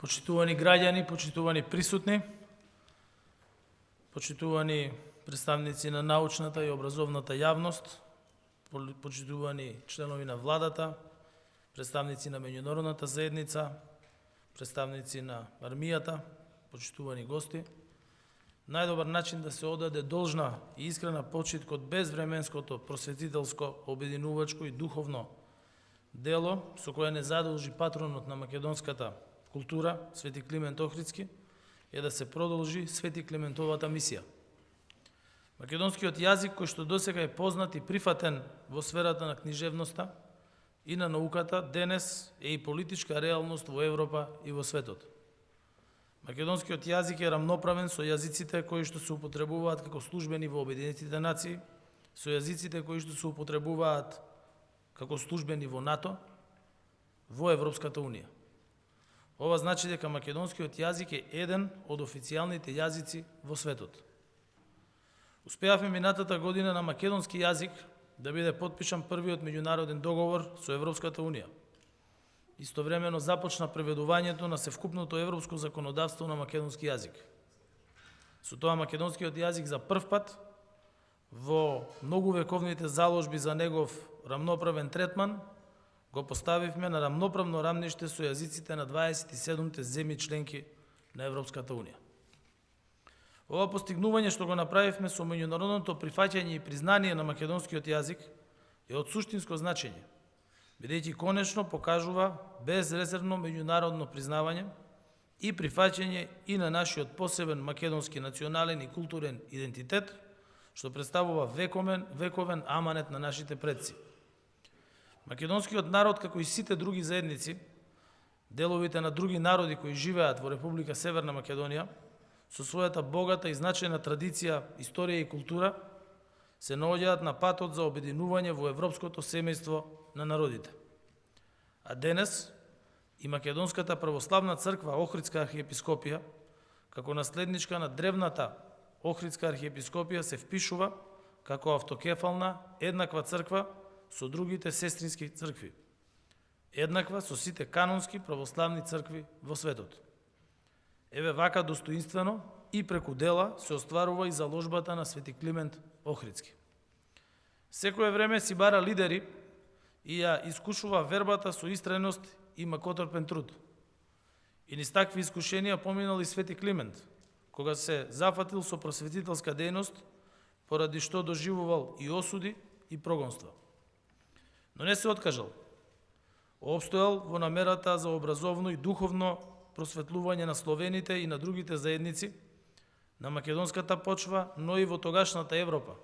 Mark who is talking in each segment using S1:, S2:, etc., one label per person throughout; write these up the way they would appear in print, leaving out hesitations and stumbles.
S1: Почитувани граѓани, почитувани присутни, почитувани представници на научната и образовната јавност, почитувани членови на владата, представници на меѓународната заедница, представници на армијата, почитувани гости. Најдобар начин да се одаде должна и искрена почит кон безвременското просветителско, обединувачко и духовно дело со кое не задолжи патронот на македонската култура, Свети Климент Охридски, е да се продолжи Свети Климентовата мисија. Македонскиот јазик, кој што досега е познат и прифатен во сферата на книжевноста и на науката, денес е и политичка реалност во Европа и во светот. Македонскиот јазик е рамноправен со јазиците кои што се употребуваат како службени во Обединетите нации, со јазиците кои што се употребуваат како службени во НАТО, во Европската Унија. Ова значи дека македонскиот јазик е еден од официјалните јазици во светот. Успеавме минатата година на македонски јазик да биде потпишан првиот меѓународен договор со Европската Унија. Истовремено започна преведувањето на севкупното европско законодавство на македонски јазик. Со тоа македонскиот јазик за прв пат во многувековните заложби за негов рамноправен третман го поставивме на рамноправно рамниште со јазиците на 27-те земји членки на Европската Унија. Ова постигнување што го направивме со меѓународното прифаќање и признание на македонскиот јазик е од суштинско значење, бидејќи конечно покажува безрезервно меѓународно признавање и прифаќање и на нашиот посебен македонски национален и културен идентитет, што представува вековен аманет на нашите предци. Македонскиот народ, како и сите други заедници, деловите на други народи кои живеат во Република Северна Македонија, со својата богата и значајна традиција, историја и култура, се наоѓаат на патот за обединување во европското семејство на народите. А денес и Македонската православна црква Охридска архиепископија, како наследничка на древната Охридска архиепископија, се впишува како автокефална, еднаква црква со другите сестрински цркви, еднаква со сите канонски православни цркви во светот. Еве вака достоинствено и преку дела се остварува и заложбата на Свети Климент Охридски. Секое време си бара лидери и ја искушува вербата со истреност и макотрпен труд. И низ такви искушенија поминал и Свети Климент, кога се зафатил со просветителска дејност, поради што доживувал и осуди и прогонства. Но не се откажал. Обстојал во намерата за образовно и духовно просветлување на словените и на другите заедници, на македонската почва, но и во тогашната Европа,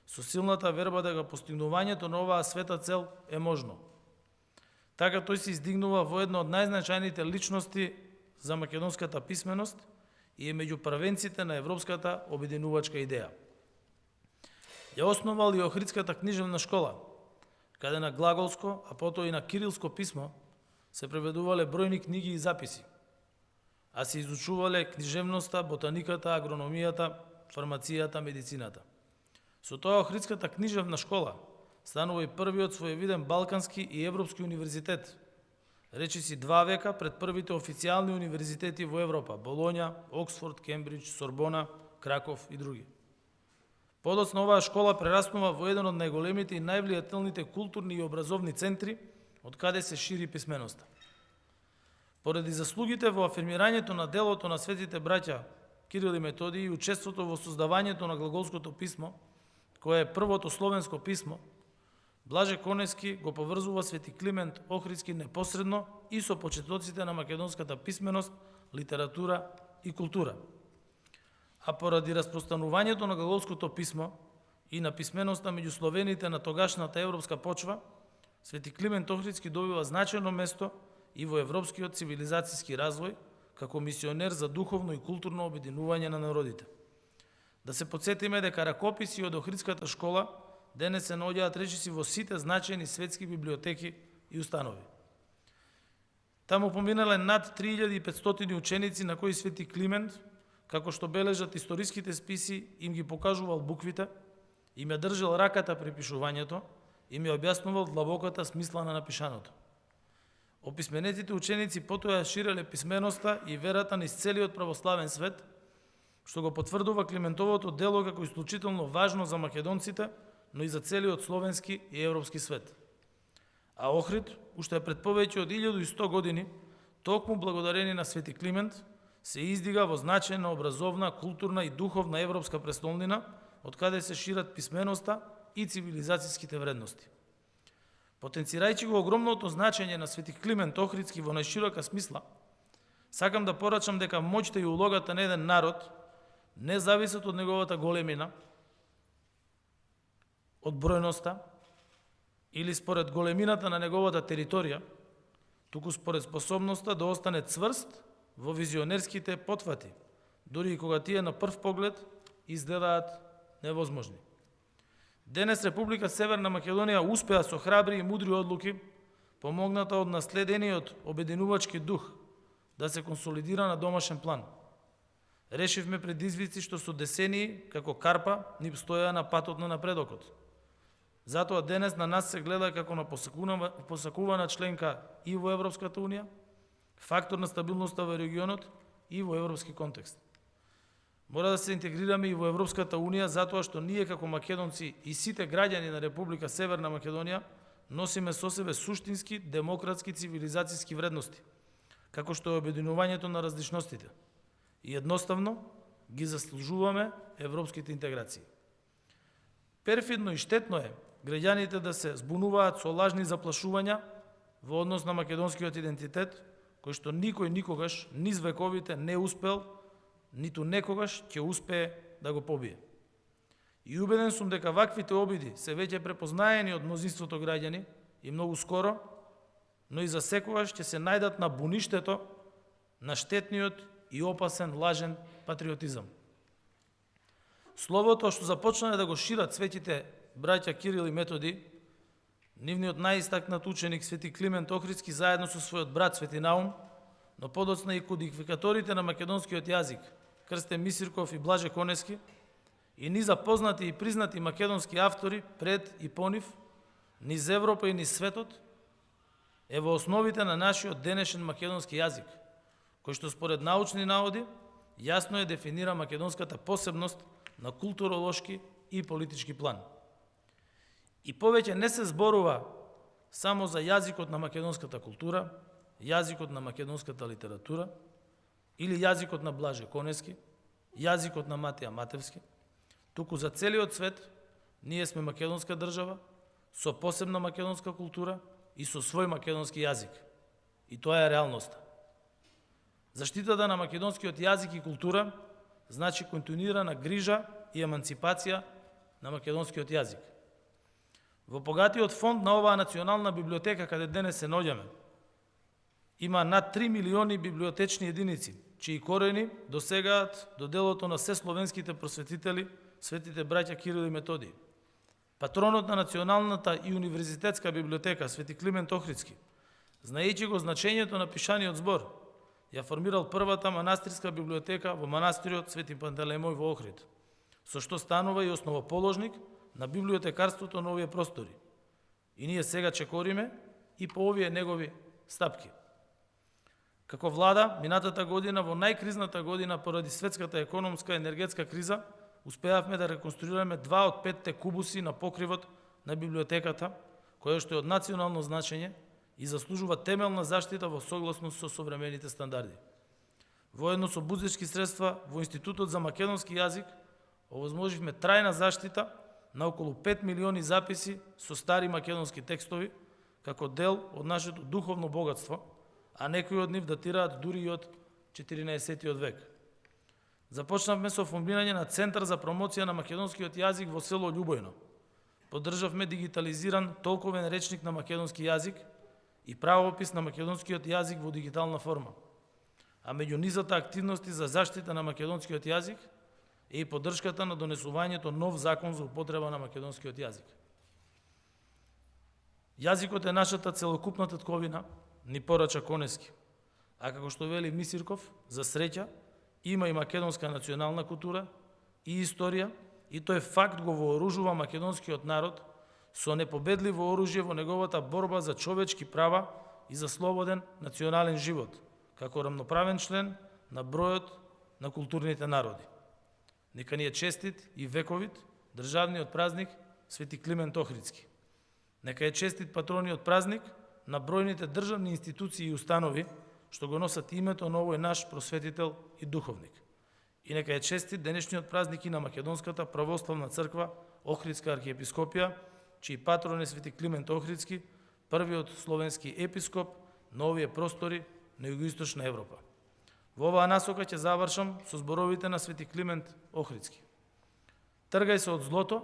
S1: со силната верба дека постигнувањето на оваа света цел е можно. Така тој се издигнува во една од најзначајните личности за македонската писменост и е меѓу првенците на европската обединувачка идеја. Ја основал и Охридската книжевна школа, каде на глаголско, а потоа и на кирилско писмо се преведувале бројни книги и записи, а се изучувале книжевноста, ботаниката, агрономијата, фармацијата, медицината. Со тоа Охридската книжевна школа станува и првиот своевиден балкански и европски универзитет, речиси 2 века пред првите официјални универзитети во Европа – Болоња, Оксфорд, Кембридж, Сорбона, Краков и други. Подоцна оваа школа прераснува во еден од најголемите и највлијателните културни и образовни центри, од каде се шири писменоста. Поради заслугите во афирмирањето на делото на светите браќа Кирил и Методиј и учеството во создавањето на глаголското писмо, кое е првото словенско писмо, Блаже Конески го поврзува Свети Климент Охридски непосредно и со почетоците на македонската писменост, литература и култура. А поради распространувањето на глаголското писмо и на писменоста меѓу словените на тогашната европска почва, Свети Климент Охридски добива значајно место и во европскиот цивилизацијски развој, како мисионер за духовно и културно обединување на народите. Да се потсетиме дека ракописи од Охридската школа денес се наоѓаат речиси во сите значајни светски библиотеки и установи. Таму поминале над 3500 ученици на кои Свети Климент, како што бележат историските списи, им ги покажувал буквите, им ја држал раката при пишувањето, им ја објаснувал длабоката смисла на напишаното. Описменетите ученици потоа ја ширеле писменоста и верата низ целиот православен свет, што го потврдува Климентовото дело како исклучително важно за македонците, но и за целиот словенски и европски свет. А Охрид, уште пред повеќе од 1100 години, токму благодарение на Свети Климент, се издига во значајна образовна, културна и духовна европска престолнина, од каде се шират писменоста и цивилизацијските вредности. Потенцирајќи го огромното значење на Свети Климент Охридски во најширока смисла, сакам да порачам дека моќта и улогата на еден народ не зависат од неговата големина, од бројноста или според големината на неговата територија, туку според способноста да остане цврст во визионерските потфати, дури и кога тие на прв поглед изгледаат невозможни. Денес Република Северна Македонија успеа со храбри и мудри одлуки, помогната од наследениот обединувачки дух, да се консолидира на домашен план. Решивме предизвици што со десении, како карпа, ни стоја на патот на напредокот. Затоа денес на нас се гледа како на посакувана членка и во Европската Унија, фактор на стабилноста во регионот и во европски контекст. Мора да се интегрираме и во Европската Унија, затоа што ние како македонци и сите граѓани на Република Северна Македонија носиме со себе суштински, демократски, цивилизацијски вредности, како што е обединувањето на различностите. И едноставно ги заслужуваме европските интеграции. Перфидно и штетно е граѓаните да се збунуваат со лажни заплашувања во однос на македонскиот идентитет, кој што никој никогаш низ вековите не успел, ниту некогаш ќе успее да го побие. И убеден сум дека ваквите обиди се веќе препознаени од мнозинството граѓани и многу скоро, но и за секогаш ќе се најдат на буништето на штетниот и опасен лажен патриотизам. Словото што започнале да го шират светите браќа Кирил и Методи, нивниот најистакнат ученик Свети Климент Охридски заедно со својот брат Свети Наум, но подоцна и кодификаторите на македонскиот јазик Крстен Мисирков и Блаже Конески и низа познати и признати македонски автори пред и по нив, низ Европа и низ светот, е во основите на нашиот денешен македонски јазик, кој што според научни наводи јасно е дефинира македонската посебност на културолошки и политички план. И повеќе не се зборува само за јазикот на македонската култура, јазикот на македонската литература или јазикот на Блаже Конески, јазикот на Матеја Матевски, туку за целиот свет ние сме македонска држава со посебна македонска култура и со свој македонски јазик. И тоа е реалноста. Заштитата на македонскиот јазик и култура значи континуирана грижа и еманципација на македонскиот јазик. Во богатиот фонд на оваа национална библиотека, каде денес се наоѓаме, има над 3 милиони библиотечни единици, чии корени досегаат до делото на се словенските просветители, светите браќа Кирил и Методий. Патронот на Националната и универзитетска библиотека Свети Климент Охридски, знаејќи го значењето на пишаниот збор, ја формирал првата манастирска библиотека во манастирот Свети Пантелеимој во Охрид, со што станува и основоположник на библиотекарството на овие простори. И ние сега чекориме и по овие негови стапки. Како влада, минатата година, во најкризната година поради светската економска и енергетска криза, успеавме да реконструираме 2 од 5 кубуси на покривот на библиотеката, која што е од национално значење и заслужува темелна заштита во согласност со современите стандарди. Воедно со будзички средства во Институтот за македонски јазик овозможивме трајна заштита на околу 5 милиони записи со стари македонски текстови, како дел од нашето духовно богатство, а некои од нив датираат дури и од 14 век. Започнавме со формирање на Центар за промоција на македонскиот јазик во село Љубојно. Поддржавме дигитализиран толковен речник на македонски јазик и правопис на македонскиот јазик во дигитална форма. А меѓу низата активности за заштита на македонскиот јазик е и поддршката на донесувањето нов закон за употреба на македонскиот јазик. Јазикот е нашата целокупна татковина, ни порача Конески. А како што вели Мисирков, за среќа, има и македонска национална култура и историја, и тој факт го вооружува македонскиот народ со непобедливо оружје во неговата борба за човечки права и за слободен национален живот, како рамноправен член на бројот на културните народи. Нека ни е честит и вековит државниот празник Свети Климент Охридски. Нека е честит патрониот празник на бројните државни институции и установи што го носат името на овој наш просветител и духовник. И нека е честит денешниот празник и на Македонската православна црква Охридска архиепископија, чиј патрон е Свети Климент Охридски, првиот словенски епископ на овие простори на југоисточна Европа. Во оваа насока ќе завршам со зборовите на Свети Климент Охридски. Тргај се од злото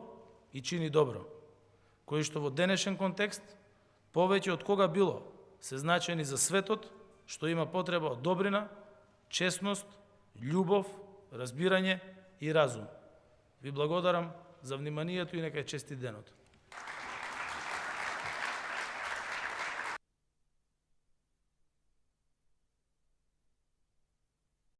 S1: и чини добро, кои што во денешен контекст повеќе од кога било се значени за светот, што има потреба од добрина, честност, љубов, разбирање и разум. Ви благодарам за вниманието и нека е честит денот.